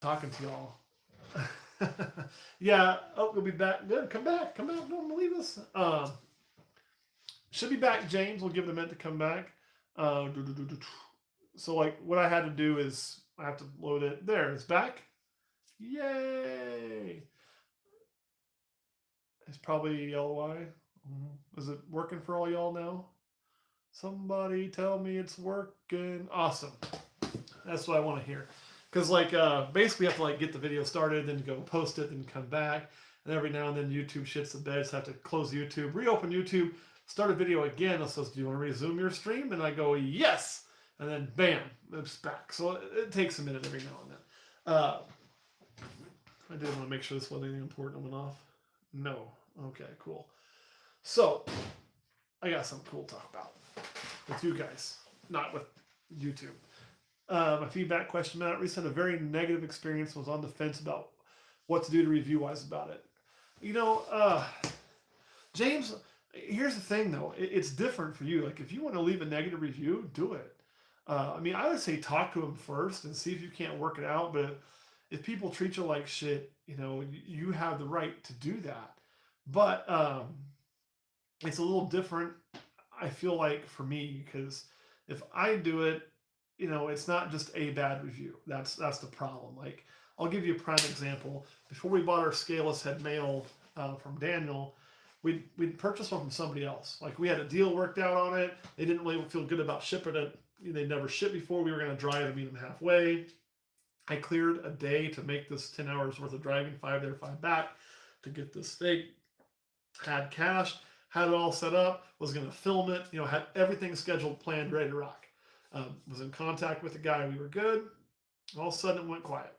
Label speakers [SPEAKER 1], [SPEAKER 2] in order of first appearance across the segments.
[SPEAKER 1] talking to y'all. Yeah. Oh, we'll be back. Good. Come back. Come back. Don't leave us. Should be back, James. We'll give it a minute to come back. Uh, so, like, what I had to do is I have to load it. There, it's back. Yay! It's probably LOI. Is it working for all y'all now? Somebody tell me it's working. Awesome. That's what I want to hear. Because like basically you have to like get the video started, then go post it, then come back, and every now and then YouTube shits the bed. So I have to close YouTube, reopen YouTube, start a video again. It says, "Do you want to resume your stream?" And I go, "Yes," and then bam, it's back. So it takes a minute every now and then. Uh, I did want to make sure this wasn't anything important. I went off. No. Okay. Cool. So I got something cool to talk about with you guys, not with YouTube. My feedback question: Matt recently had a very negative experience. Was on the fence about what to do to review wise about it. You know, James. Here's the thing, though. It's different for you. Like, if you want to leave a negative review, do it. I mean, I would say talk to them first and see if you can't work it out. But if people treat you like shit, you know, you have the right to do that. But it's a little different. I feel like for me because if I do it, you know, it's not just a bad review. That's the problem. Like, I'll give you a prime example. Before we bought our scaleless head mail from Daniel, we'd purchased one from somebody else. Like, we had a deal worked out on it. They didn't really feel good about shipping it. They'd never shipped before. We were going to drive and meet them halfway. I cleared a day to make this 10 hours worth of driving, 5 there, 5 back, to get this thing. Had cash, had it all set up, was going to film it, you know, had everything scheduled, planned, ready to rock. Was in contact with the guy, we were good. All of a sudden, it went quiet.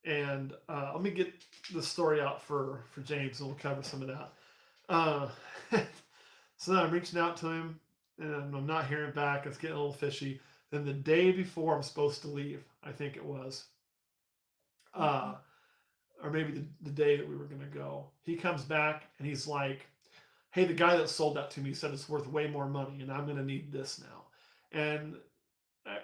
[SPEAKER 1] And let me get the story out for James, and we'll cover some of that. Uh, so then I'm reaching out to him, and I'm not hearing back. It's getting a little fishy. Then the day before I'm supposed to leave, I think it was, uh, or maybe the day that we were going to go, he comes back and he's like, "Hey, the guy that sold that to me said it's worth way more money, and I'm going to need this now." And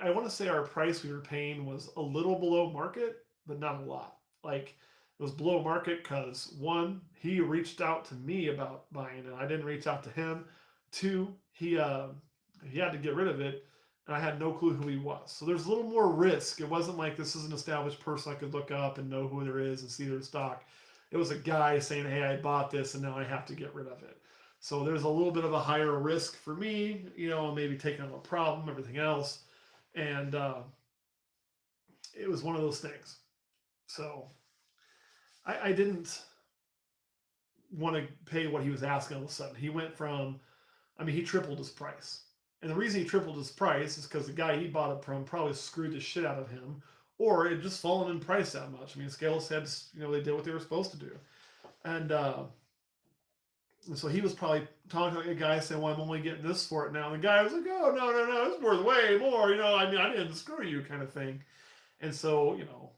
[SPEAKER 1] I want to say our price we were paying was a little below market, but not a lot. Like, it was below market because one, he reached out to me about buying it. I didn't reach out to him. Two, he had to get rid of it, and I had no clue who he was. So there's a little more risk. It wasn't like this is an established person I could look up and know who there is and see their stock. It was a guy saying, "Hey, I bought this, and now I have to get rid of it." So there's a little bit of a higher risk for me, you know, maybe taking on a problem, everything else. And it was one of those things. So I didn't want to pay what he was asking all of a sudden. He went from, I mean, he tripled his price. And the reason he tripled his price is because the guy he bought it from probably screwed the shit out of him, or it just fallen in price that much. I mean, Scales heads, you know, they did what they were supposed to do. And so he was probably talking to a guy saying, "Well, I'm only getting this for it now." And the guy was like, "Oh, no, no, no, it's worth way more. You know, I mean, I didn't screw you," kind of thing. And so, you know,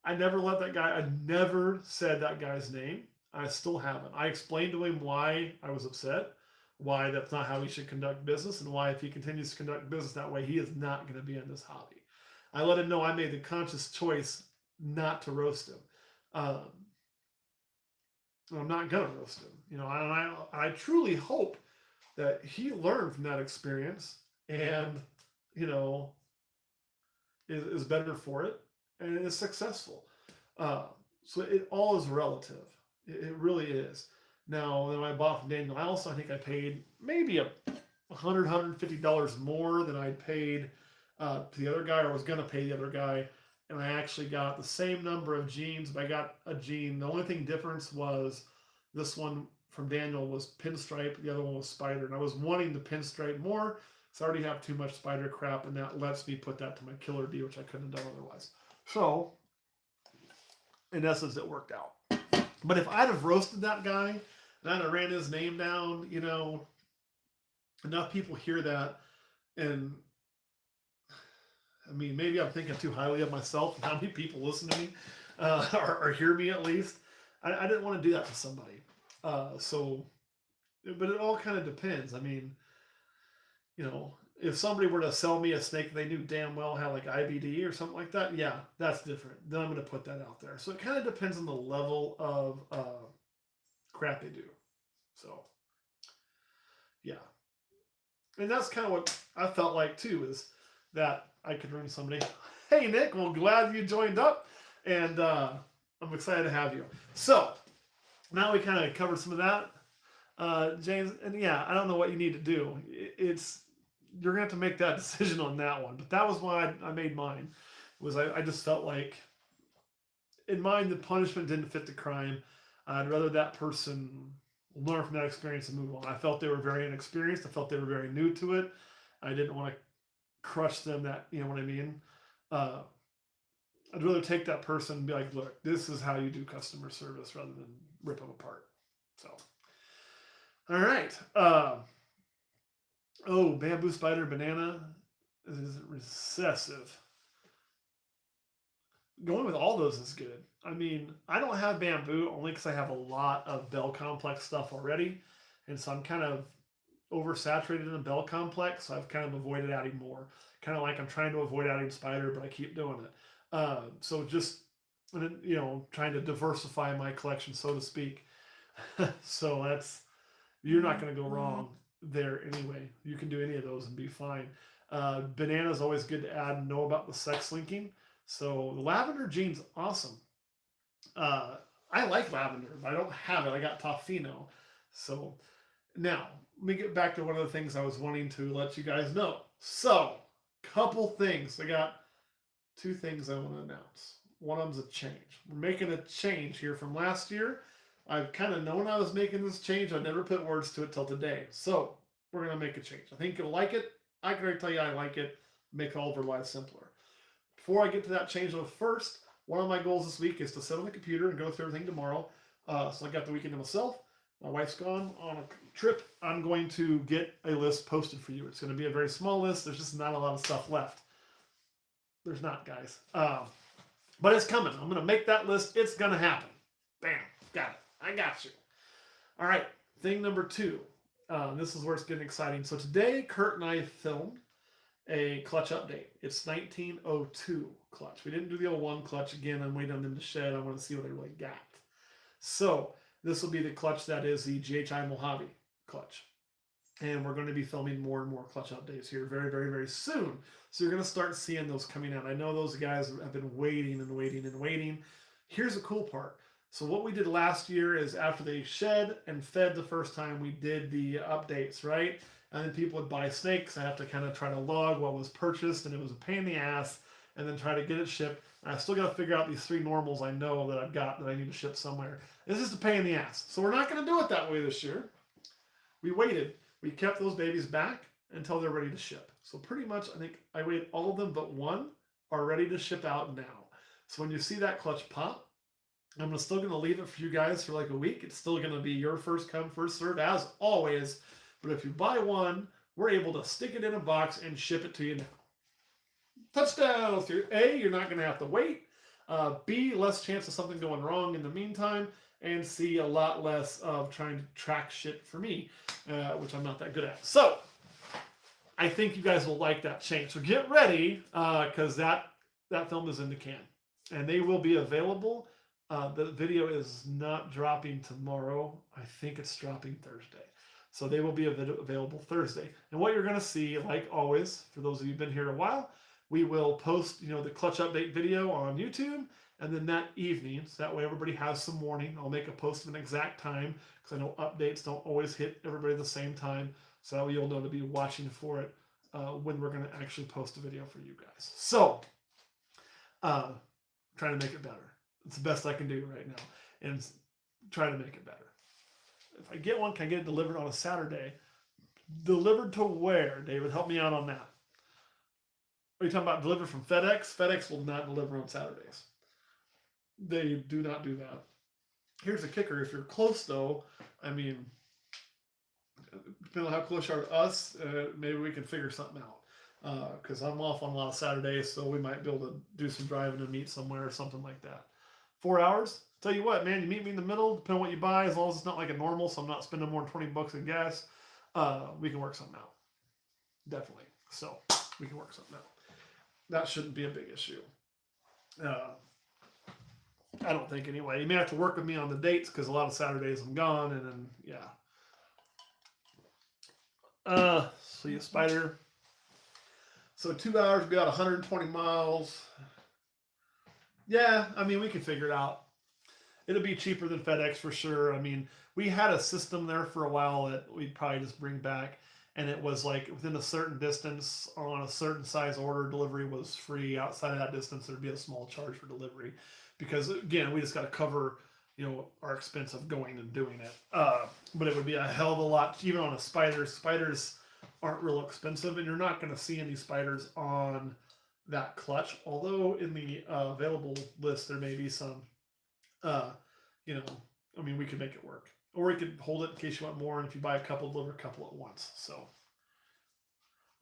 [SPEAKER 1] I never let that guy, I never said that guy's name. I still haven't. I explained to him why I was upset, why that's not how he should conduct business, and why if he continues to conduct business that way, he is not going to be in this hobby. I let him know I made the conscious choice not to roast him. Um, I'm not going to roast him. You know, and I truly hope that he learned from that experience and, you know, is better for it and is successful. Uh, so it all is relative. It really is. Now, when I bought from Daniel Allison, I think I paid maybe $150 more than I paid to the other guy, or was going to pay the other guy. And I actually got the same number of jeans, but I got a jean. The only thing difference was this one from Daniel was pinstripe, the other one was spider. And I was wanting the pinstripe more, so I already have too much spider crap, and that lets me put that to my killer D, which I couldn't have done otherwise. So, in essence, it worked out. But if I'd have roasted that guy and I'd have ran his name down, you know, enough people hear that, and I mean, maybe I'm thinking too highly of myself and how many people listen to me or hear me at least. I didn't want to do that to somebody. So, but it all kind of depends. I mean, you know, If somebody were to sell me a snake they knew damn well had like IBD or something like that, yeah, that's different. Then I'm going to put that out there. So it kind of depends on the level of crap they do. So yeah, and that's kind of what I felt like too, is that I could ruin somebody. Hey Nick, well glad you joined up, and I'm excited to have you. So now we kind of covered some of that, James, and yeah, I don't know what you need to do. It's you're gonna have to make that decision on that one. But that was why I made mine. Was I just felt like in mine the punishment didn't fit the crime. I'd rather that person learn from that experience and move on. I felt they were very inexperienced. I felt they were very new to it. I didn't want to crush them. That, you know what I mean. Uh, I'd rather take that person and be like, look, this is how you do customer service rather than rip them apart. So, all right. Oh, bamboo spider banana is recessive. Going with all those is good. I mean, I don't have bamboo only because I have a lot of Bell Complex stuff already. And so I'm kind of oversaturated in the Bell Complex. So I've kind of avoided adding more. Kind of like I'm trying to avoid adding spider, but I keep doing it. So just, you know, trying to diversify my collection, so to speak. So that's, you're not going to go wrong there anyway. You can do any of those and be fine. Banana is always good to add and know about the sex linking. So the lavender gene's awesome. I like lavender, but I don't have it. I got Tofino. So now let me get back to one of the things I was wanting to let you guys know. So, couple things. I got two things I want to announce. One of them's a change. We're making a change here from last year. I've kind of known I was making this change. I never put words to it till today. So we're going to make a change. I think you'll like it. I can already tell you I like it. Make all of our lives simpler. Before I get to that change, though, first, one of my goals this week is to sit on the computer and go through everything tomorrow. So I got the weekend to myself. My wife's gone on a trip. I'm going to get a list posted for you. It's going to be a very small list. There's just not a lot of stuff left. There's not, guys. But it's coming. I'm going to make that list. It's going to happen. Bam. Got it. I got you. All right. Thing number 2. This is where it's getting exciting. So today, Kurt and I filmed a clutch update. It's 1902 clutch. We didn't do the 01 clutch. Again, I'm waiting on them to shed. I want to see what they really got. So this will be the clutch that is the GHI Mojave clutch. And we're going to be filming more and more clutch updates here very, very, very soon. So you're going to start seeing those coming out. I know those guys have been waiting and waiting and waiting. Here's the cool part. So what we did last year is after they shed and fed the first time, we did the updates, right? And then people would buy snakes. I have to kind of try to log what was purchased, and it was a pain in the ass, and then try to get it shipped. And I still got to figure out these 3 normals I know that I've got that I need to ship somewhere. This is a pain in the ass. So we're not going to do it that way this year. We waited. We kept those babies back until they're ready to ship. So pretty much, I think I waited all of them but one are ready to ship out now. So when you see that clutch pop, I'm still going to leave it for you guys for like a week. It's still going to be your first come, first serve as always. But if you buy one, we're able to stick it in a box and ship it to you now. Touchdown! So A, you're not going to have to wait. B, less chance of something going wrong in the meantime. And C, a lot less of trying to track shit for me, which I'm not that good at. So, I think you guys will like that change. So get ready, because that film is in the can. And they will be available. The video is not dropping tomorrow. I think it's dropping Thursday. So they will be available Thursday. And what you're going to see, like always, for those of you who've been here a while, we will post, the clutch update video on YouTube. And then that evening, so that way everybody has some warning. I'll make a post of an exact time because I know updates don't always hit everybody at the same time. So that way you'll know to be watching for it when we're going to actually post a video for you guys. So, trying to make it better. It's the best I can do right now. And try to make it better. If I get one, can I get it delivered on a Saturday? Delivered to where? David, help me out on that. Are you talking about delivered from FedEx? FedEx will not deliver on Saturdays. They do not do that. Here's the kicker. If you're close, though, I mean, depending on how close you are to us, maybe we can figure something out. Because I'm off on a lot of Saturdays, so we might be able to do some driving and meet somewhere or something like that. 4 hours? Tell you what, man, you meet me in the middle, depending on what you buy, as long as it's not like a normal, so I'm not spending more than $20 in gas, we can work something out. Definitely. So we can work something out. That shouldn't be a big issue. I don't think anyway. You may have to work with me on the dates because a lot of Saturdays I'm gone, and then yeah. So you spider. So 2 hours, be about 120 miles. Yeah, I mean we can figure it out. It'll be cheaper than FedEx for sure. I mean, we had a system there for a while that we'd probably just bring back, and it was like within a certain distance on a certain size order, delivery was free. Outside of that distance, there'd be a small charge for delivery, because again, we just got to cover, our expense of going and doing it. But it would be a hell of a lot, even on a spider. Spiders aren't real expensive, and you're not going to see any spiders on that clutch. Although in the available list, there may be some. Uh, you know, I mean, we could make it work, or we could hold it in case you want more. And if you buy a couple, deliver a couple at once. So,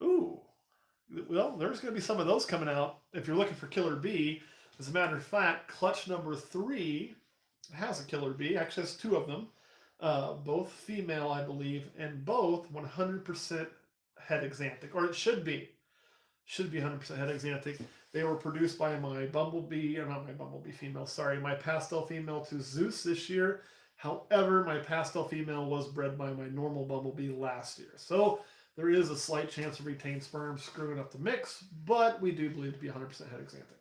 [SPEAKER 1] ooh, well, there's going to be some of those coming out if you're looking for Killer Bee. As a matter of fact, clutch number 3 has a Killer Bee. Actually, has 2 of them, both female, I believe, and both 100% het axanthic, or it should be 100% het axanthic. They were produced by my bumblebee, or not my bumblebee female, sorry, my pastel female to Zeus this year. However, my pastel female was bred by my normal bumblebee last year. So there is a slight chance of retained sperm screwing up the mix, but we do believe to be 100% het axanthic.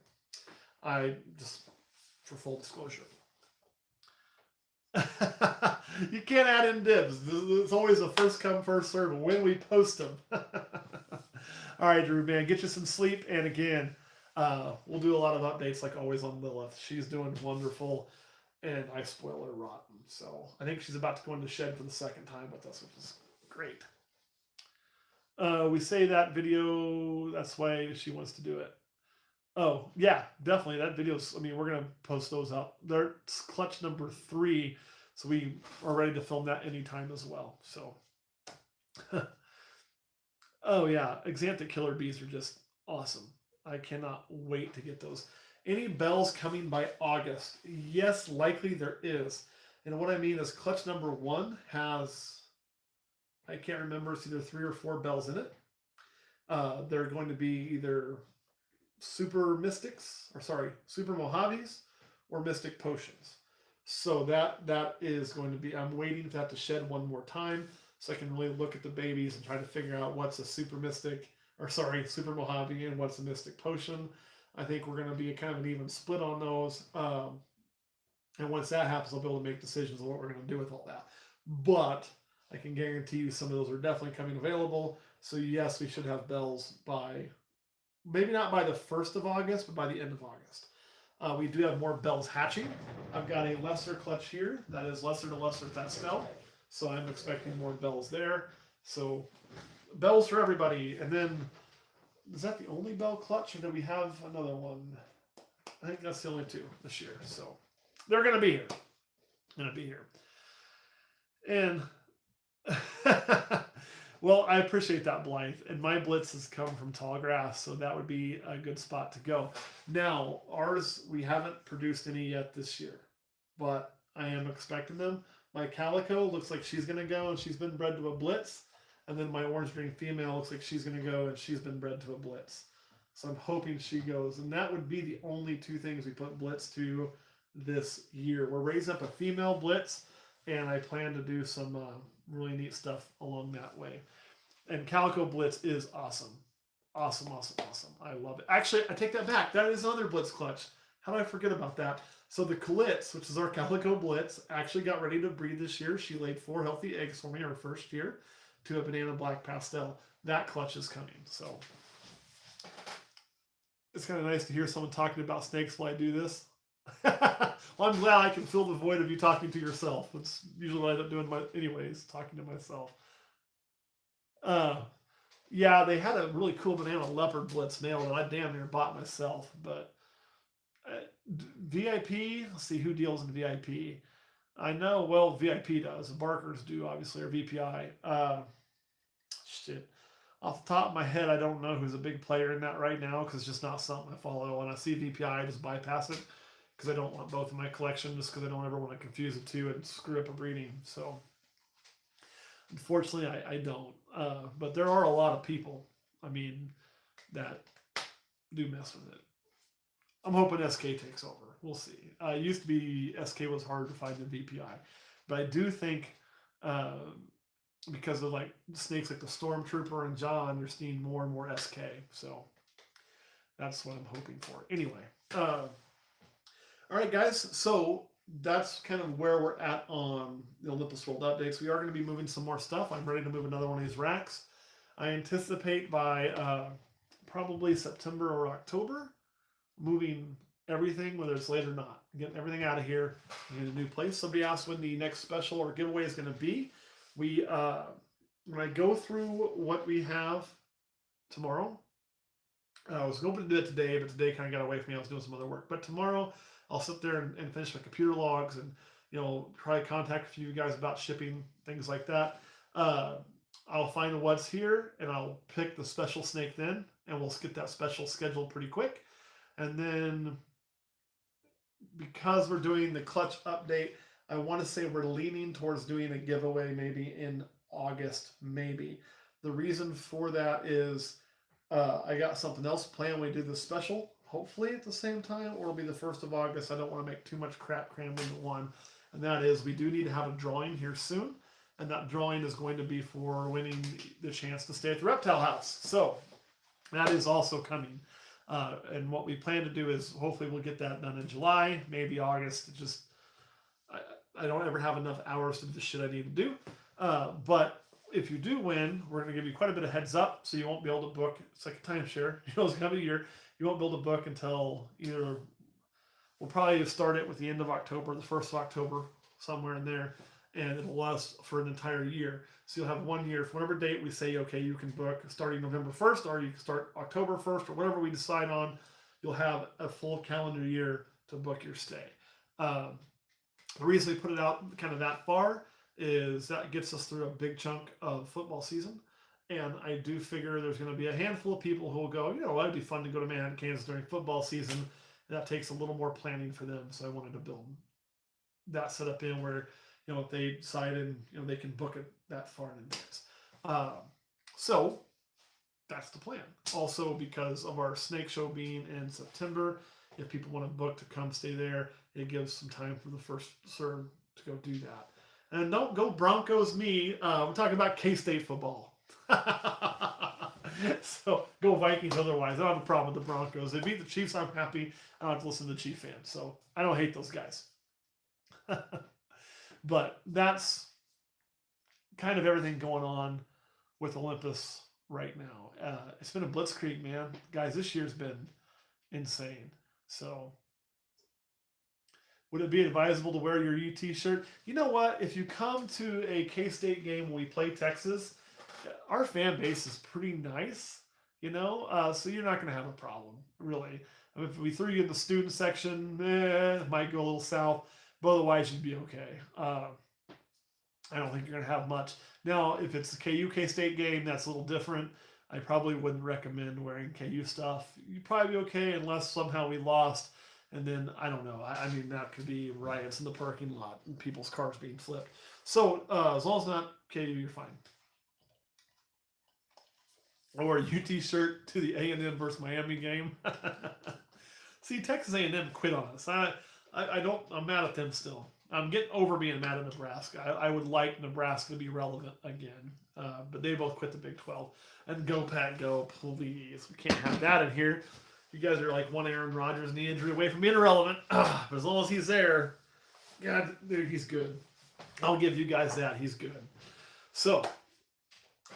[SPEAKER 1] I just, for full disclosure. You can't add in dibs. It's always a first come, first serve when we post them. All right, Drew, man, get you some sleep. And again, we'll do a lot of updates like always on Lilith. She's doing wonderful, and I spoil her rotten. So I think she's about to go into shed for the second time with us, which is great. We say that video, that's why she wants to do it. Oh, yeah, definitely. That video's, I mean, we're going to post those out. They're clutch number 3, so we are ready to film that anytime as well. So, oh, yeah, Axanthic Killer Bees are just awesome. I cannot wait to get those. Any bells coming by August? Yes, likely there is. And what I mean is clutch number 1 has, I can't remember, it's either 3 or 4 bells in it. They're going to be either super Mojaves or mystic potions. So that is going to be, I'm waiting for that to shed one more time so I can really look at the babies and try to figure out what's a super Mojave and what's a mystic potion. I think we're going to be a kind of an even split on those. And once that happens, I'll be able to make decisions on what we're going to do with all that. But I can guarantee you some of those are definitely coming available. So yes, we should have bells by, maybe not by the 1st of August, but by the end of August. We do have more bells hatching. I've got a lesser clutch here. That is lesser to lesser pastel. So I'm expecting more bells there. So bells for everybody. And then, is that the only bell clutch, or do we have another one? I think that's the only 2 this year. So they're going to be here. And well, I appreciate that, Blythe. And my blitz has come from tall grass, so that would be a good spot to go. Now, ours, we haven't produced any yet this year, but I am expecting them. My calico looks like she's going to go, and she's been bred to a blitz. And then my orange green female looks like she's going to go, and she's been bred to a blitz. So I'm hoping she goes. And that would be the only 2 things we put blitz to this year. We're raising up a female blitz, and I plan to do some really neat stuff along that way. And Calico Blitz is awesome. Awesome. I love it. Actually, I take that back. That is another Blitz clutch. How did I forget about that? So the Calitz, which is our Calico Blitz, actually got ready to breed this year. She laid 4 healthy eggs for me our first year to a banana black pastel. That clutch is coming. So it's kind of nice to hear someone talking about snakes while I do this. Well, I'm glad I can fill the void of you talking to yourself. That's usually what I end up doing anyways, talking to myself. Yeah, they had a really cool banana leopard blitz male that I damn near bought myself. But VIP, let's see who deals in VIP. I know, well, VIP does. The Barkers do, obviously, or VPI. Shit. Off the top of my head, I don't know who's a big player in that right now because it's just not something I follow. When I see VPI, I just bypass it because I don't want both in my collection, just because I don't ever want to confuse the 2 and screw up a breeding. So, unfortunately, I don't. But there are a lot of people. I mean, that do mess with it. I'm hoping SK takes over. We'll see. It used to be SK was harder to find than VPI, but I do think uh, because of like snakes like the Stormtrooper and John, you're seeing more and more SK. So that's what I'm hoping for. Anyway, all right, guys. So that's kind of where we're at on the Olympus World updates. We are going to be moving some more stuff. I'm ready to move another one of these racks. I anticipate by probably September or October moving everything, whether it's late or not, getting everything out of here in a new place. Somebody asked when the next special or giveaway is going to be. We when I go through what we have tomorrow, I was hoping to do it today, but today kind of got away from me. I was doing some other work. But tomorrow, I'll sit there and finish my computer logs and probably contact a few of you guys about shipping, things like that. I'll find what's here and I'll pick the special snake then, and we'll get that special scheduled pretty quick. And then because we're doing the clutch update, I want to say we're leaning towards doing a giveaway maybe in August, maybe. The reason for that is I got something else planned. We do the special, hopefully at the same time, or it'll be the 1st of August. I don't want to make too much crap crammed into one. And that is, we do need to have a drawing here soon. And that drawing is going to be for winning the chance to stay at the Reptile House. So that is also coming. And what we plan to do is hopefully we'll get that done in July, maybe August. Just I don't ever have enough hours to do the shit I need to do. But if you do win, we're going to give you quite a bit of heads up, so you won't be able to book. It's like a timeshare. It's going to be a year. You won't be able to book until either we'll probably start it with the end of October, the 1st of October, somewhere in there, and it'll last for an entire year. So you'll have 1 year from whatever date we say, okay, you can book starting November 1st, or you can start October 1st, or whatever we decide on. You'll have a full calendar year to book your stay. The reason we put it out kind of that far is that gets us through a big chunk of football season. And I do figure there's going to be a handful of people who will go, it'd be fun to go to Manhattan, Kansas during football season. And that takes a little more planning for them. So I wanted to build that setup in where, if they decide and, they can book it that far in advance. So that's the plan. Also, because of our snake show being in September, if people want to book to come stay there, it gives some time for the first serve to go do that. And don't go Broncos me. We're talking about K-State football. So go Vikings otherwise. I don't have a problem with the Broncos. They beat the Chiefs, I'm happy. I don't have to listen to the Chief fans. So I don't hate those guys. But that's kind of everything going on with Olympus right now. It's been a blitzkrieg, man. Guys, this year's been insane. So would it be advisable to wear your UT shirt? You know what? If you come to a K-State game when we play Texas, our fan base is pretty nice, so you're not going to have a problem, really. If we threw you in the student section, it might go a little south, but otherwise you'd be okay. I don't think you're going to have much. Now, if it's a K-State game, that's a little different. I probably wouldn't recommend wearing KU stuff. You'd probably be okay unless somehow we lost. And then, I don't know. I mean, that could be riots in the parking lot and people's cars being flipped. So, as long as it's not KU, you're fine. I wore a UT shirt to the A&M versus Miami game. See, Texas A&M quit on us. I'm mad at them still. I'm getting over being mad at Nebraska. I would like Nebraska to be relevant again. But they both quit the Big 12. And go, Pat, go, please. We can't have that in here. You guys are like one Aaron Rodgers knee injury away from being irrelevant. But as long as he's there, God, dude, he's good. I'll give you guys that. He's good. So,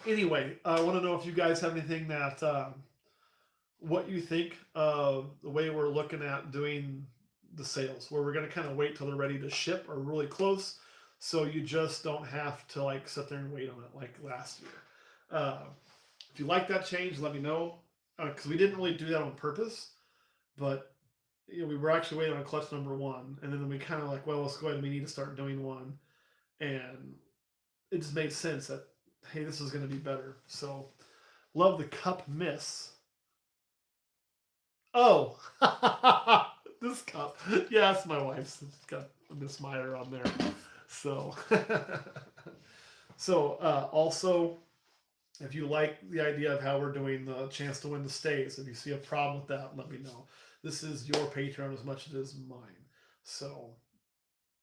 [SPEAKER 1] anyway, I want to know if you guys have anything that, what you think of the way we're looking at doing the sales, where we're going to kind of wait till they're ready to ship or really close, so you just don't have to like sit there and wait on it like last year. If you like that change, let me know, because we didn't really do that on purpose, but we were actually waiting on clutch number 1, and then we kind of like, well, let's go ahead and we need to start doing one, and it just made sense that, hey, this is going to be better. So, love the cup miss. Oh, this cup. Yeah, that's my wife's. It's got Miss Meyer on there. So, also, If you like the idea of how we're doing the chance to win the stays, if you see a problem with that, let me know. This is your Patreon as much as it is mine. So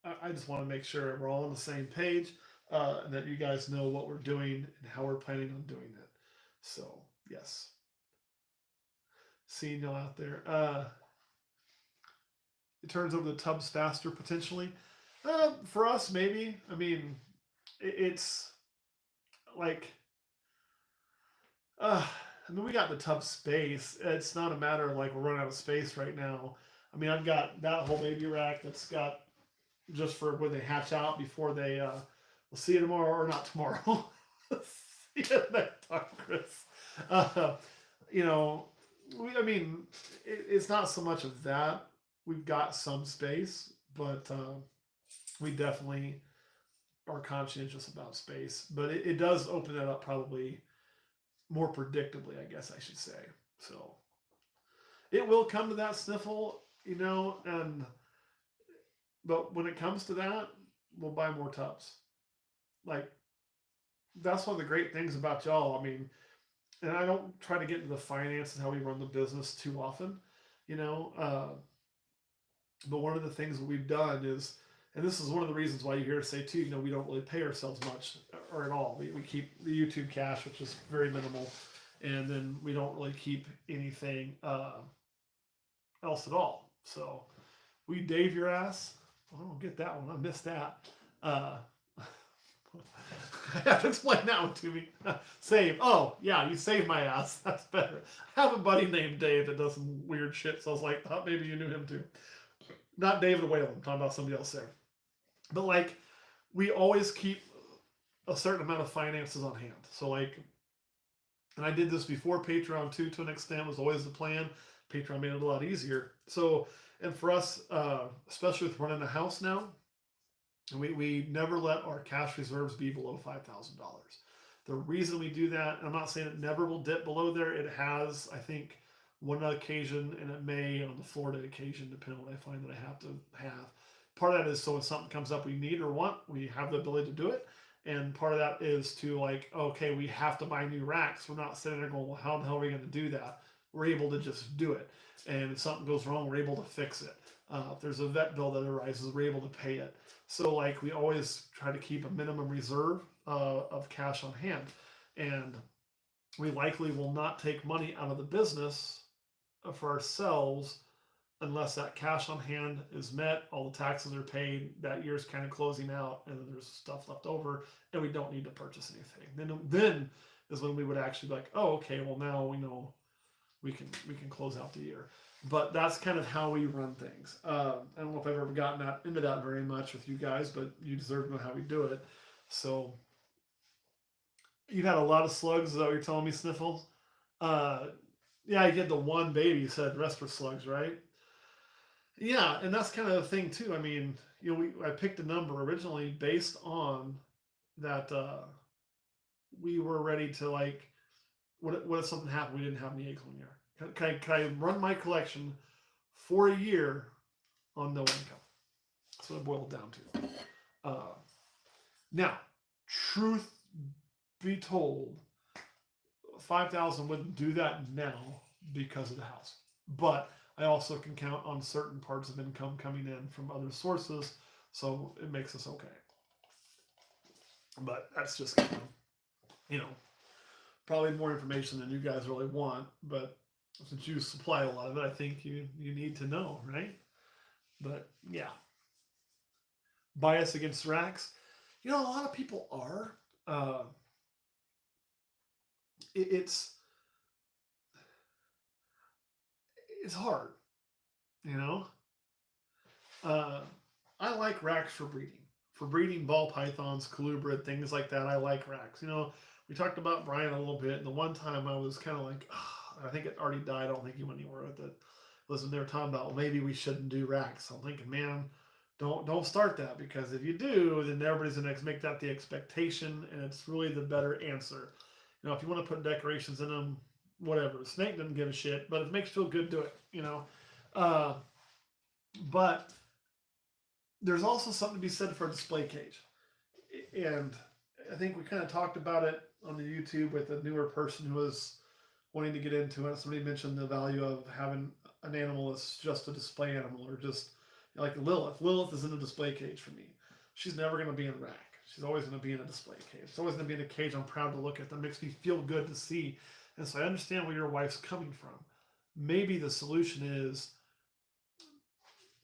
[SPEAKER 1] I just want to make sure we're all on the same page, and that you guys know what we're doing and how we're planning on doing it. So, yes. Seeing y'all out there. It turns over the tubs faster potentially. For us, maybe. I mean, it's like, uh, I mean, we got the tub space. It's not a matter of like we're running out of space right now. I mean, I've got that whole baby rack that's got just for when they hatch out before they. We'll see you tomorrow or not tomorrow. See you next time, Chris. Uh, you know, I mean, it's not so much of that. We've got some space, but we definitely are conscientious about space. But it does open it up probably more predictably, I guess I should say. So it will come to that sniffle, and but when it comes to that, we'll buy more tubs. Like that's one of the great things about y'all. I mean, and I don't try to get into the finances how we run the business too often, you know. But one of the things that we've done is, and this is one of the reasons why you hear us say too, we don't really pay ourselves much or at all. We keep the YouTube cash, which is very minimal, and then we don't really keep anything else at all. So we Dave your ass. I don't get that one. I missed that. Uh, I have to explain that one to me. Save. Oh, yeah, you saved my ass. That's better. I have a buddy named Dave that does some weird shit, so I was like, thought maybe you knew him too. Not David Whalen. I'm talking about somebody else there. But like, we always keep a certain amount of finances on hand. So like, and I did this before Patreon too, to an extent, was always the plan. Patreon made it a lot easier. So, and for us, especially with running a house now, we never let our cash reserves be below $5,000. The reason we do that, and I'm not saying it never will dip below there. It has, I think, one occasion, and it may on the Florida occasion, depending on what I find that I have to have. Part of that is so when something comes up we need or want, we have the ability to do it. And part of that is to like, okay, we have to buy new racks. We're not sitting there going, well, how the hell are we going to do that? We're able to just do it. And if something goes wrong, we're able to fix it. If there's a vet bill that arises, we're able to pay it. So like we always try to keep a minimum reserve of cash on hand, and we likely will not take money out of the business for ourselves unless that cash on hand is met, all the taxes are paid, that year's kind of closing out, and then there's stuff left over, and we don't need to purchase anything. Then is when we would actually be like, oh, okay, well now we know we can close out the year. But that's kind of how we run things. I don't know if I've ever gotten into that very much with you guys, but you deserve to know how we do it. So you've had a lot of slugs. Is that what you're telling me, Sniffles? Uh, yeah, you get the one baby. You said the rest were slugs, right? Yeah, and that's kind of the thing too. I mean, I picked a number originally based on that. We were ready to like, what if something happened? We didn't have any eggs one year. Can I run my collection for a year on no income? That's what it boiled down to. Now, truth be told, 5,000 wouldn't do that now because of the house. But I also can count on certain parts of income coming in from other sources, so it makes us okay. But that's just you know, probably more information than you guys really want. But since you supply a lot of it, I think you need to know, right? But yeah, bias against racks. A lot of people are. Uh, it's it's hard, you know. Uh, I like racks for breeding ball pythons, colubrid, things like that. I like racks. We talked about Brian a little bit, and the one time I was kind of like, I think it already died. I don't think he went anywhere with it. Was when they were talking about, well, maybe we shouldn't do racks. I'm thinking, man, don't start that, because if you do, then everybody's gonna make that the expectation, and it's really the better answer. If you want to put decorations in them, whatever. Snake doesn't give a shit, but if it makes you feel good, do it. Uh, but there's also something to be said for a display cage, and I think we kind of talked about it on the YouTube with a newer person who was wanting to get into it. Somebody mentioned the value of having an animal that's just a display animal, or just like Lilith. Lilith is in a display cage for me. She's never going to be in a rack. She's always going to be in a display cage. She's always going to be in a cage I'm proud to look at. That makes me feel good to see. And so I understand where your wife's coming from. Maybe the solution is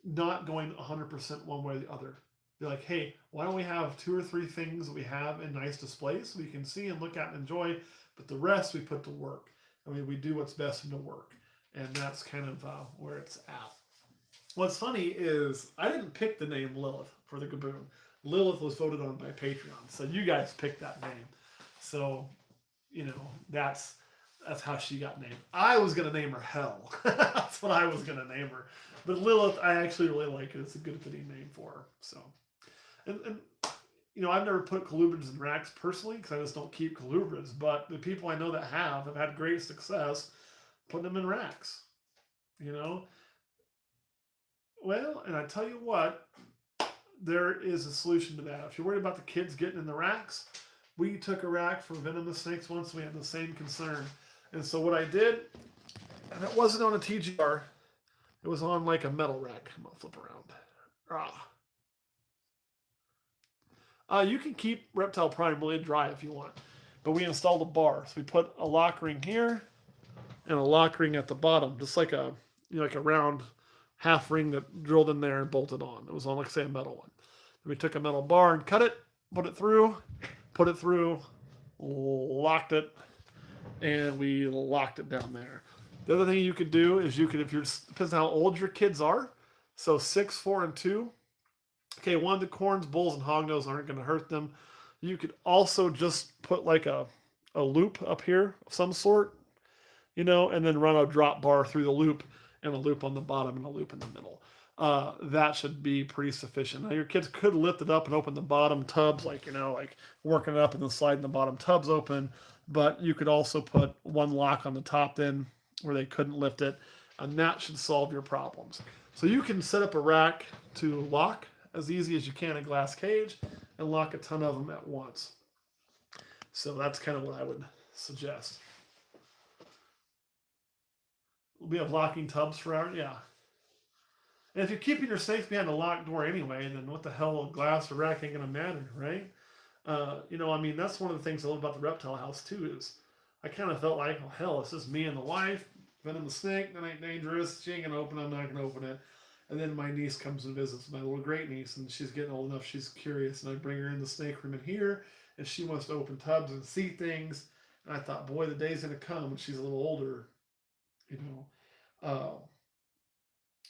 [SPEAKER 1] not going 100% one way or the other. Be like, hey, why don't we have 2 or 3 things that we have in nice displays so we can see and look at and enjoy, but the rest we put to work. I mean, we do what's best in the work. And that's kind of where it's at. What's funny is I didn't pick the name Lilith for the Gaboon. Lilith was voted on by Patreon. So you guys picked that name. So, that's how she got named. I was going to name her Hell. That's what I was going to name her. But Lilith, I actually really like it. It's a good fitting name for her. So, and I've never put colubrids in racks personally because I just don't keep colubrids. But the people I know that have had great success putting them in racks. Well, and I tell you what, there is a solution to that. If you're worried about the kids getting in the racks, we took a rack for venomous snakes once. We had the same concern. And so what I did, and it wasn't on a TGR, it was on like a metal rack. I'm going to flip around. You can keep Reptile Prime really dry if you want. But we installed a bar. So we put a lock ring here and a lock ring at the bottom. Just like a round half ring that drilled in there and bolted on. It was on, like I say, a metal one. Then we took a metal bar and cut it, put it through, locked it, and we locked it down there. The other thing you could do is depends on how old your kids are. So 6, 4, and 2. Okay, one of the corns, bulls, and hognose aren't going to hurt them. You could also just put like a loop up here of some sort, and then run a drop bar through the loop, and a loop on the bottom and a loop in the middle. That should be pretty sufficient. Now your kids could lift it up and open the bottom tubs, like working it up and then sliding the bottom tubs open. But you could also put one lock on the top then where they couldn't lift it, and that should solve your problems. So you can set up a rack to lock as easy as you can a glass cage and lock a ton of them at once. So that's kind of what I would suggest. We have locking tubs for our, yeah. And if you're keeping your snakes behind a locked door anyway, then what the hell, glass or rack ain't gonna matter, right? That's one of the things I love about the reptile house too, is I kind of felt like, oh hell, it's just me and the wife, venomous snake, that ain't dangerous, she ain't gonna open it, I'm not gonna open it. And then my niece comes and visits, my little great niece, and she's getting old enough, she's curious, and I bring her in the snake room in here, and she wants to open tubs and see things. And I thought, boy, the day's gonna come when she's a little older,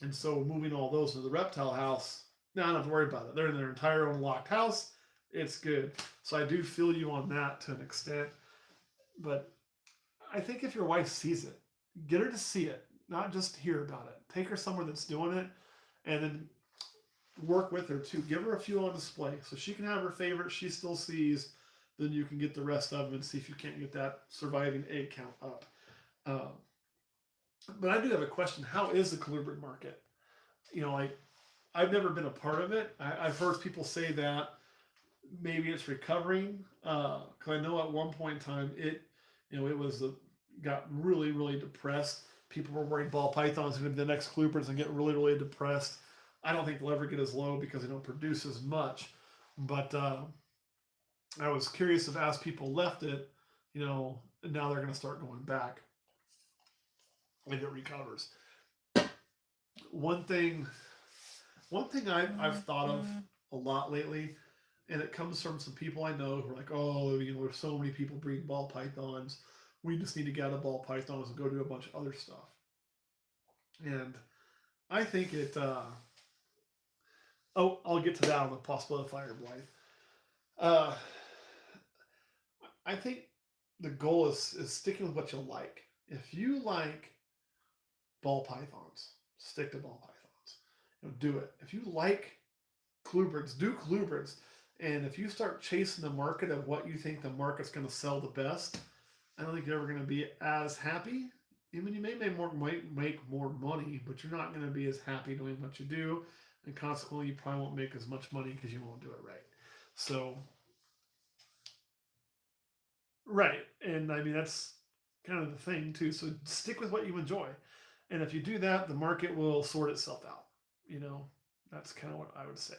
[SPEAKER 1] and so moving all those to the reptile house, now I don't have to worry about it. They're in their entire own locked house. It's good. So I do feel you on that to an extent. But I think if your wife sees it, get her to see it, not just hear about it. Take her somewhere that's doing it, and then work with her too. Give her a few on display so she can have her favorite she still sees. Then you can get the rest of them and see if you can't get that surviving egg count up. But I do have a question. How is the colubrid market? I've never been a part of it. I've heard people say that maybe it's recovering. Because I know at one point in time it got really, really depressed. People were worried ball pythons are going to be the next colubrids and get really, really depressed. I don't think they'll ever get as low because they don't produce as much. But I was curious if as people left it, now they're going to start going back. If it recovers. One thing I've thought of a lot lately, and it comes from some people I know who are like, oh, there's so many people breeding ball pythons. We just need to get out of ball pythons and go do a bunch of other stuff. And I think it. I'll get to that on the possibility of fire blight. I think the goal is sticking with what you like. If you like ball pythons, stick to ball pythons. Do it. If you like colubrids, do colubrids. And if you start chasing the market of what you think the market's going to sell the best, I don't think you're ever going to be as happy. Even you may make more money, but you're not going to be as happy doing what you do, and consequently, you probably won't make as much money because you won't do it right. So, Right. And I mean, that's kind of the thing too. So stick with what you enjoy. And if you do that, the market will sort itself out. You know, that's kind of what I would say.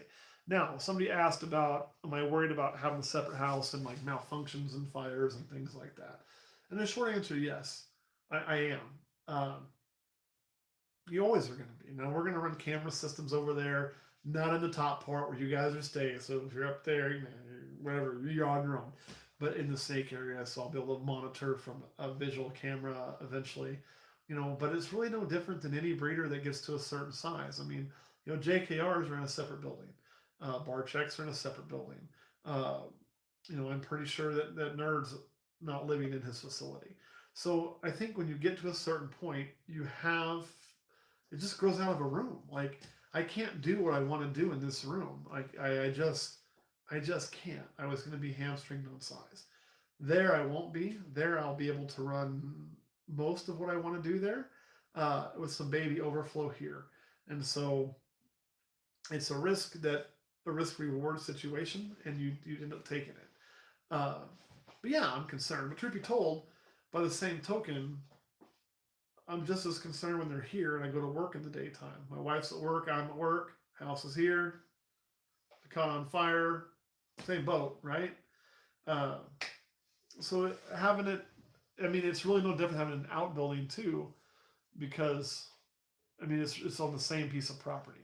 [SPEAKER 1] Now, somebody asked about, am I worried about having a separate house and like malfunctions and fires and things like that? And the short answer, yes, I am. Um, you always are going to be. Now, we're going to run camera systems over there, not in the top part where you guys are staying. So if you're up there, you know, whatever, you're on your own. But in the snake area, so I'll be able to monitor from a visual camera eventually. You know, but it's really no different than any breeder that gets to a certain size. I mean, you know, JKRs are in a separate building. Bar checks are in a separate building. Uh, you know, I'm pretty sure that Nerd's not living in his facility. So I think when you get to a certain point, you have it just grows out of a room. Like I can't do what I want to do in this room. I just can't. I was going to be hamstringed on size. There I won't be. There I'll be able to run most of what I want to do there with some baby overflow here. And so it's a risk reward situation, and you end up taking it. Uh, but yeah, I'm concerned. But truth be told, by the same token, I'm just as concerned when they're here and I go to work in the daytime. My wife's at work, I'm at work, house is here, caught on fire, same boat, right? Uh, so having it, I mean, it's really no different having an outbuilding too, because I mean, it's on the same piece of property,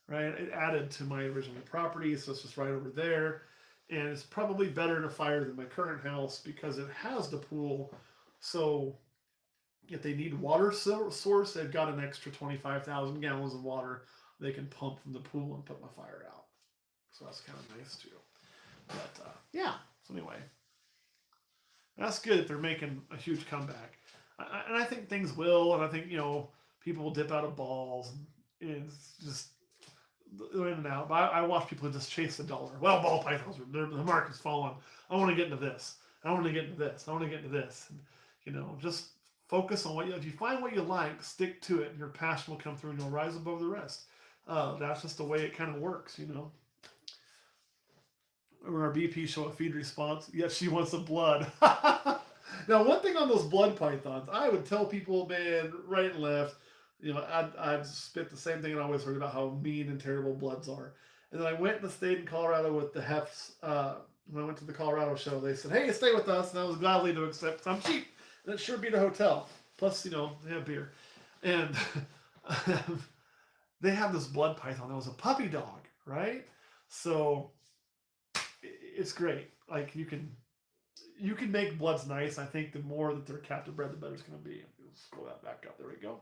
[SPEAKER 1] right? It added to my original property, so it's just right over there. And it's probably better to fire than my current house because it has the pool. So if they need water source, they've got an extra 25,000 gallons of water they can pump from the pool and put my fire out. So that's kind of nice too. But yeah, so anyway, that's good that they're making a huge comeback. And I think things will, and I think, you know, people will dip out of balls and it's just in and out. But I watch people just chase the dollar. Well, ball pythons, the market's falling. I want to get into this. I want to get into this. I want to get into this. And, you know, just focus on what you. If you find what you like, stick to it, and your passion will come through, and you'll rise above the rest. That's just the way it kind of works, you know. When our BP show a feed response, yes, she wants some blood. Now, one thing on those blood pythons, I would tell people, man, right and left, you know, I'd spit the same thing I always heard about how mean and terrible bloods are. And then I went and stayed in Colorado with the Hefts. When I went to the Colorado show, they said, hey, stay with us. And I was gladly to accept. I'm cheap. And it sure beat a hotel. Plus, you know, they have beer. And they have this blood python that was a puppy dog, right? So it's great. Like you can make bloods nice. I think the more that they're captive bred, the better it's going to be. Let's scroll that back up. There we go.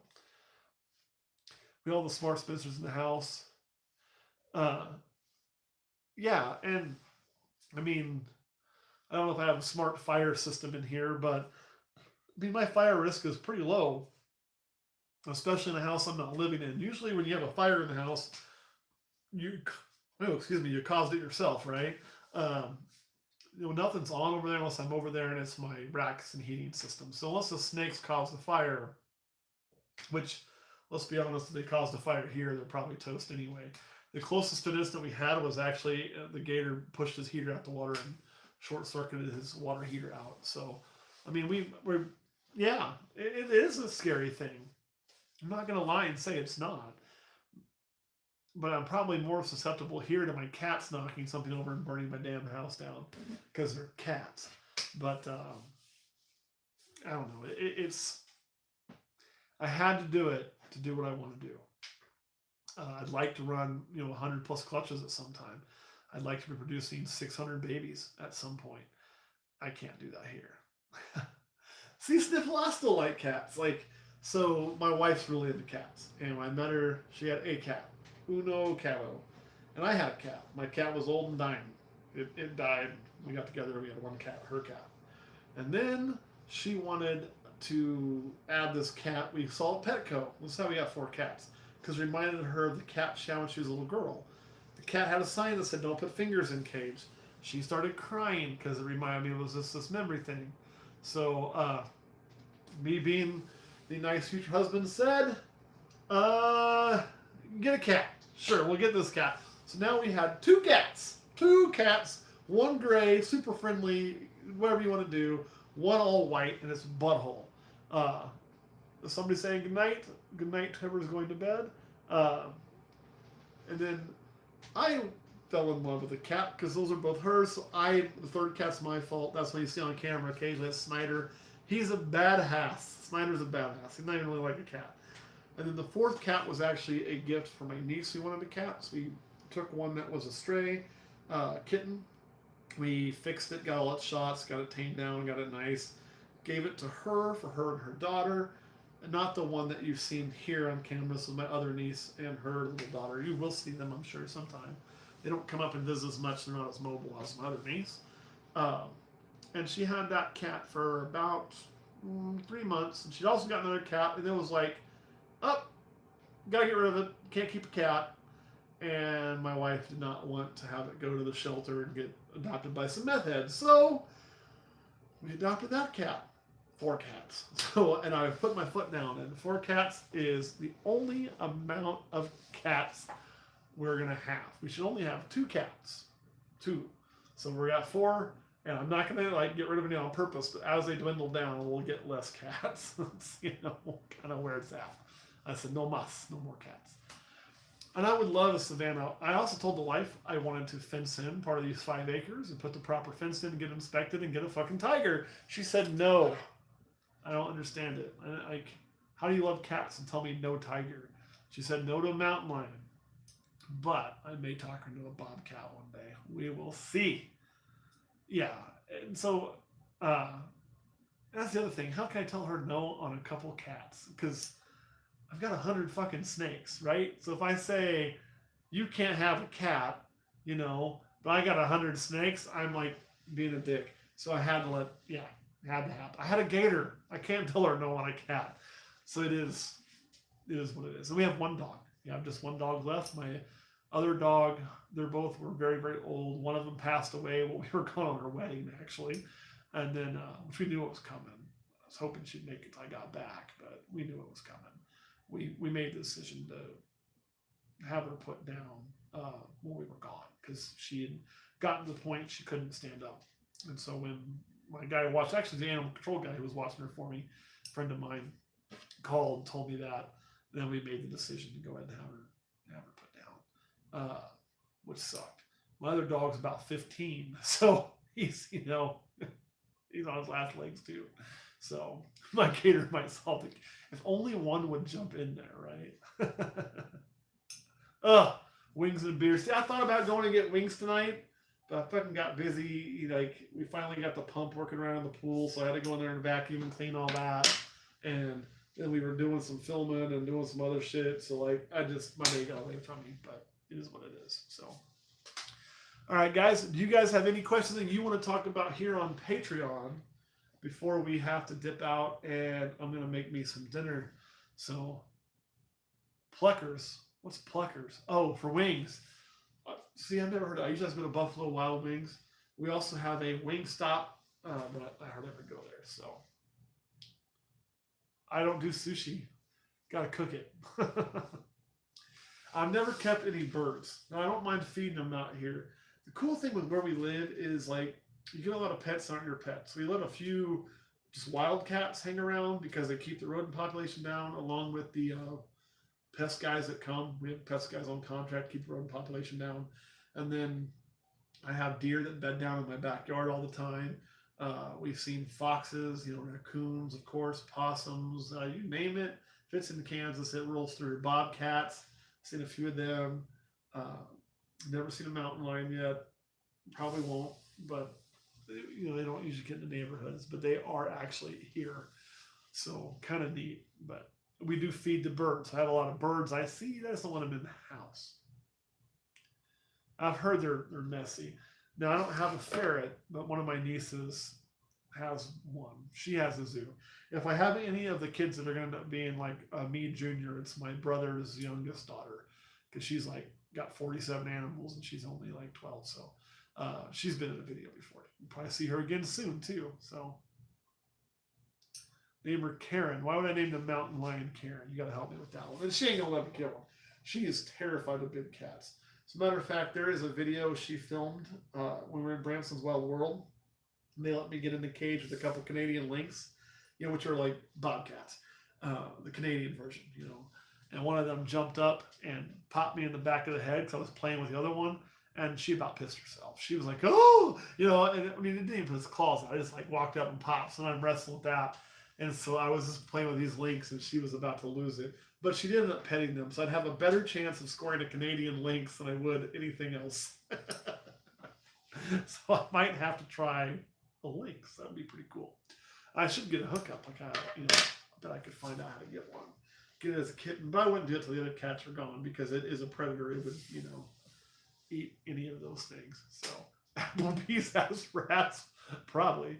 [SPEAKER 1] We all the smart spinsters in the house. Uh, yeah, and I mean, I don't know if I have a smart fire system in here, but I mean, my fire risk is pretty low, especially in a house I'm not living in. Usually, when you have a fire in the house, you, oh, excuse me, you caused it yourself, right? Um, you know, nothing's on over there unless I'm over there and it's my racks and heating system. So unless the snakes cause the fire, which let's be honest, if they caused a fire here, they're probably toast anyway. The closest to this that we had was actually the gator pushed his heater out the water and short circuited his water heater out. So, I mean, we're yeah, it is a scary thing. I'm not gonna lie and say it's not, but I'm probably more susceptible here to my cats knocking something over and burning my damn house down because they're cats. But I don't know. It's I had to do it to do what I want to do. I'd like to run, you know, 100 plus clutches at some time. I'd like to be producing 600 babies at some point. I can't do that here. See, Sniffle, I still like cats. Like, so my wife's really into cats. And when I met her, she had a cat, Uno Cato. And I had a cat. My cat was old and dying. It died. We got together, we had one cat, her cat. And then she wanted to add this cat. We saw at Petco. This is how we got 4 cats. Because it reminded her of the cat she had when she was a little girl. The cat had a sign that said, don't put fingers in cage. She started crying because it reminded me it was just this memory thing. So, me being the nice future husband said, get a cat. Sure, we'll get this cat. So now we had 2 cats. 2 cats. One gray, super friendly, whatever you want to do. one all white, and it's Butthole. Uh, somebody saying good night to whoever's going to bed. Uh, and then I fell in love with the cat because those are both hers. So the third cat's my fault. That's what you see on camera occasionally. That's Snyder. He's a badass. Snyder's a badass. He's not even really like a cat. And then the fourth cat was actually a gift for my niece who wanted a cat. So we took one that was a stray kitten. We fixed it, got all its shots, got it tamed down, got it nice. Gave it to her for her and her daughter. And not the one that you've seen here on camera. So my other niece and her little daughter. You will see them, I'm sure, sometime. They don't come up and visit as much. They're not as mobile as my other niece. And she had that cat for about 3 months. And she'd also got another cat. And it was like, oh, gotta get rid of it. Can't keep a cat. And my wife did not want to have it go to the shelter and get adopted by some meth heads. So we adopted that cat. 4 cats. So, and I put my foot down, and 4 cats is the only amount of cats we're gonna have. We should only have 2 cats. 2. So we're at 4, and I'm not gonna like get rid of any on purpose, but as they dwindle down, we'll get less cats. It's, kind of where it's at. I said, no mas, no more cats. And I would love a Savannah. I also told the wife I wanted to fence in part of these 5 acres and put the proper fence in, get inspected, and get a fucking tiger. She said no. I don't understand it. Like, how do you love cats and tell me no tiger? She said no to a mountain lion. But I may talk her into a bobcat one day. We will see. Yeah. And so that's the other thing. How can I tell her no on a couple cats? Because I've got 100 fucking snakes, right? So if I say you can't have a cat, but I got 100 snakes, I'm like being a dick. So I had to had to happen. I had a gator. I can't tell her no on a cat. So it is what it is. And we have 1 dog. We have just 1 dog left. My other dog, were very, very old. One of them passed away while we were going on our wedding, actually. And then, which we knew it was coming. I was hoping she'd make it till I got back, but we knew it was coming. We made the decision to have her put down when we were gone because she had gotten to the point she couldn't stand up. And so when my guy watched, actually the animal control guy who was watching her for me, a friend of mine, called and told me that. Then we made the decision to go ahead and have her put down, which sucked. My other dog's about 15, so he's he's on his last legs too. So my gator might solve it. If only one would jump in there, right? Wings and beers. See, I thought about going to get wings tonight, but I fucking got busy. We finally got the pump working around in the pool, so I had to go in there and vacuum and clean all that. And then we were doing some filming and doing some other shit. So my day got away from me, but it is what it is. So, all right, guys, do you guys have any questions that you want to talk about here on Patreon before we have to dip out? And I'm going to make me some dinner. So, Pluckers. What's Pluckers? Oh, for wings. See, I've never heard of it. I usually just go to Buffalo Wild Wings. We also have a Wingstop, but I hardly ever go there. So, I don't do sushi. Gotta cook it. I've never kept any birds. Now, I don't mind feeding them out here. The cool thing with where we live is you get a lot of pets that aren't your pets. We let a few just wildcats hang around because they keep the rodent population down, along with the pest guys that come. We have pest guys on contract, keep the rodent population down. And then I have deer that bed down in my backyard all the time. We've seen foxes, raccoons, of course, possums, you name it. If it's in Kansas, it rolls through. Bobcats, seen a few of them. Never seen a mountain lion yet. Probably won't, but they don't usually get in the neighborhoods, but they are actually here. So kind of neat. But we do feed the birds. I have a lot of birds I see. I just don't want them in the house. I've heard they're messy. Now, I don't have a ferret, but one of my nieces has one. She has a zoo. If I have any of the kids that are going to end up being like me junior, it's my brother's youngest daughter, because she's got 47 animals and she's only 12. So she's been in a video before. You'll probably see her again soon too. So name her Karen. Why would I name the mountain lion Karen? You got to help me with that one. And she ain't gonna let me kill him. She is terrified of big cats. As a matter of fact, there is a video she filmed when we were in Branson's Wild World. And they let me get in the cage with a couple Canadian lynx, which are like bobcats, the Canadian version, And one of them jumped up and popped me in the back of the head because I was playing with the other one, and she about pissed herself. She was like, "Oh," and I mean, it didn't even put its claws out. I just like walked up and popped, so I'm wrestling with that. And so I was just playing with these lynx, and she was about to lose it. But she did end up petting them, so I'd have a better chance of scoring a Canadian lynx than I would anything else. So I might have to try a lynx. That would be pretty cool. I should get a hookup. Like I bet I could find out how to get one. Get it as a kitten, but I wouldn't do it till the other cats are gone because it is a predator. It would, eat any of those things. So Applebee's has rats, probably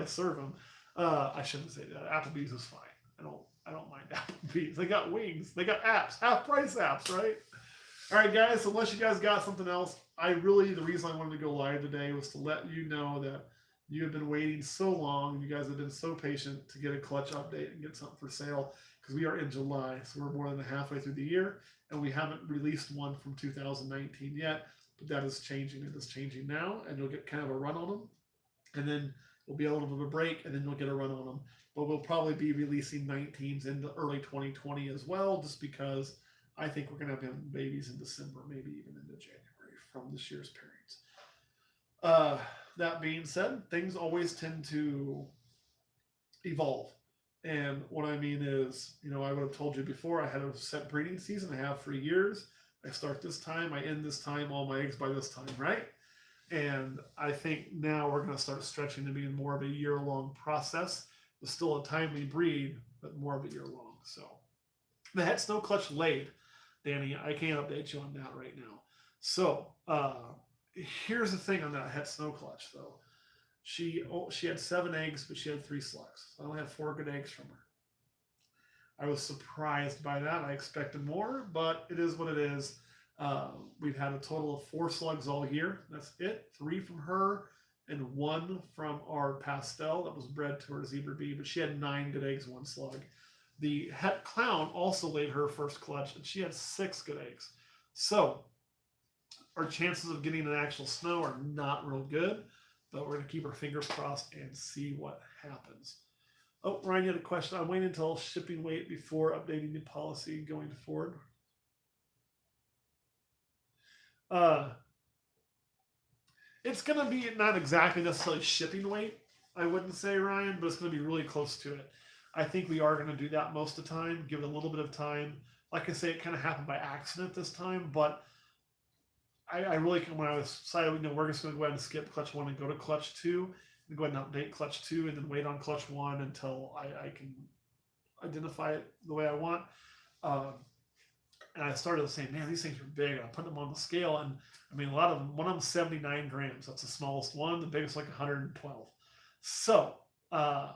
[SPEAKER 1] serve them. I shouldn't say that. Applebee's is fine. I don't mind Applebee's. They got wings. They got apps, half price apps, right? All right, guys. So unless you guys got something else, the reason I wanted to go live today was to let you know that you have been waiting so long. You guys have been so patient to get a clutch update and get something for sale because we are in July, so we're more than halfway through the year, and we haven't released one from 2019 yet. But that is changing. It is changing now, and you'll get kind of a run on them, and then we'll be a little bit of a break, and then you'll get a run on them. But we'll probably be releasing 19s into early 2020 as well, just because I think we're going to have babies in December, maybe even into January from this year's pairings. That being said, things always tend to evolve. And what I mean is, I would have told you before, I had a set breeding season. I have for years. I start this time, I end this time, all my eggs by this time, right? And I think now we're going to start stretching to being more of a year-long process. There's still a timely breed, but more of a year-long. So the Het Snow Clutch laid, Danny. I can't update you on that right now. So here's the thing on that Het Snow Clutch, though. She had 7 eggs, but she had 3 slugs. So I only have 4 good eggs from her. I was surprised by that. I expected more, but it is what it is. We've had a total of 4 slugs all year. That's it. 3 from her and 1 from our pastel that was bred to her Zebra Bee, but she had 9 good eggs, 1 slug. The Het Clown also laid her first clutch, and she had 6 good eggs. So our chances of getting an actual snow are not real good, but we're going to keep our fingers crossed and see what happens. Oh, Ryan, you had a question. I'm waiting until shipping weight before updating the policy going forward. It's going to be not exactly necessarily shipping weight, I wouldn't say, Ryan, but it's going to be really close to it. I think we are going to do that most of the time, give it a little bit of time. Like I say, it kind of happened by accident this time, but I really, when I was decided, we're just going to go ahead and skip clutch 1 and go to clutch 2, and go ahead and update clutch 2, and then wait on clutch 1 until I can identify it the way I want. And I started saying, man, these things are big. And I put them on the scale, and I mean, a lot of them. One of them 79 grams. That's the smallest one. The biggest like 112. So I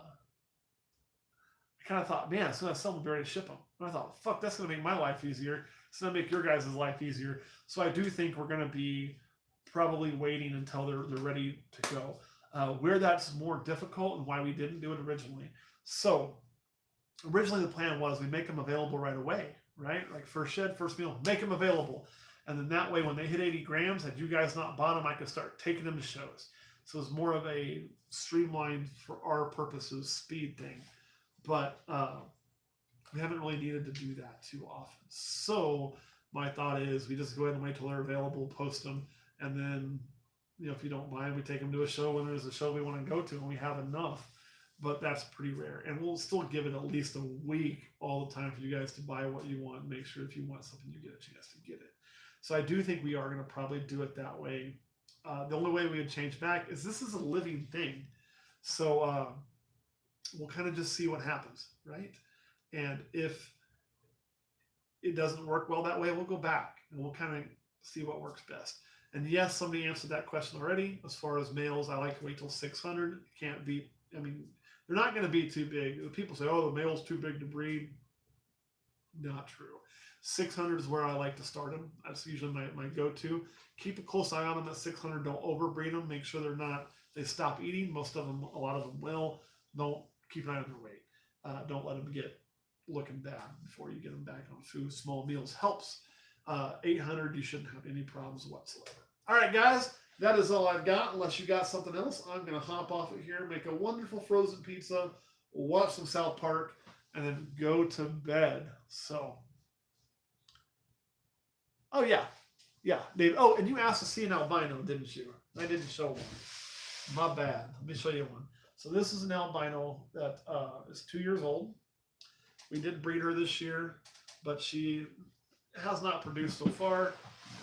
[SPEAKER 1] kind of thought, man, as soon as someone be ready to ship them. And I thought, fuck, that's going to make my life easier. It's going to make your guys' life easier. So I do think we're going to be probably waiting until they're ready to go. Where that's more difficult and why we didn't do it originally. So originally the plan was we make them available right away, right? Like first shed, first meal, make them available. And then that way, when they hit 80 grams, had you guys not bought them, I could start taking them to shows. So it's more of a streamlined, for our purposes, speed thing. But we haven't really needed to do that too often. So my thought is we just go ahead and wait till they're available, post them, and then, if you don't buy them, we take them to a show when there's a show we want to go to and we have enough. But that's pretty rare. And we'll still give it at least a week all the time for you guys to buy what you want and make sure if you want something, you get a chance to get it. So I do think we are going to probably do it that way. The only way we would change back is this is a living thing. So we'll kind of just see what happens, right? And if it doesn't work well that way, we'll go back and we'll kind of see what works best. And yes, somebody answered that question already. As far as males, I like to wait till 600. Can't be, they're not going to be too big. People say, oh, the male's too big to breed. Not true. 600 is where I like to start them. That's usually my go-to. Keep a close eye on them at 600. Don't overbreed them. Make sure they stop eating. Most of them, a lot of them will. Don't keep an eye on their weight. Don't let them get looking bad before you get them back on food. Small meals helps. 800, you shouldn't have any problems whatsoever. All right, guys, that is all I've got. Unless you got something else, I'm going to hop off it here, make a wonderful frozen pizza, watch some South Park, and then go to bed. So, oh yeah, yeah, Dave. Oh, and you asked to see an albino, didn't you? I didn't show one. My bad. Let me show you one. So this is an albino that is 2 years old. We did breed her this year, but she has not produced so far.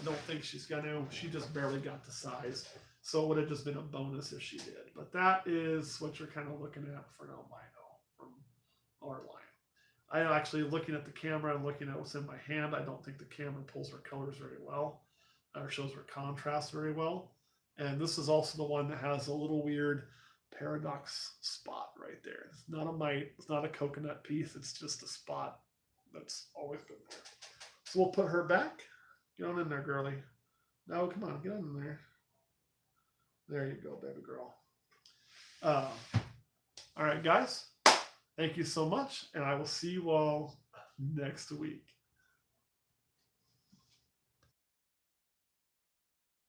[SPEAKER 1] I don't think she's going to. She just barely got the size. So it would have just been a bonus if she did. But that is what you're kind of looking at for an albino from our line. I am actually looking at the camera and looking at what's in my hand. I don't think the camera pulls her colors very well or shows her contrast very well. And this is also the one that has a little weird paradox spot right there. It's not a mite, it's not a coconut piece, it's just a spot that's always been there. So we'll put her back. Get on in there, girly. No, come on, get on in there. There you go, baby girl. All right, guys. Thank you so much, and I will see you all next week.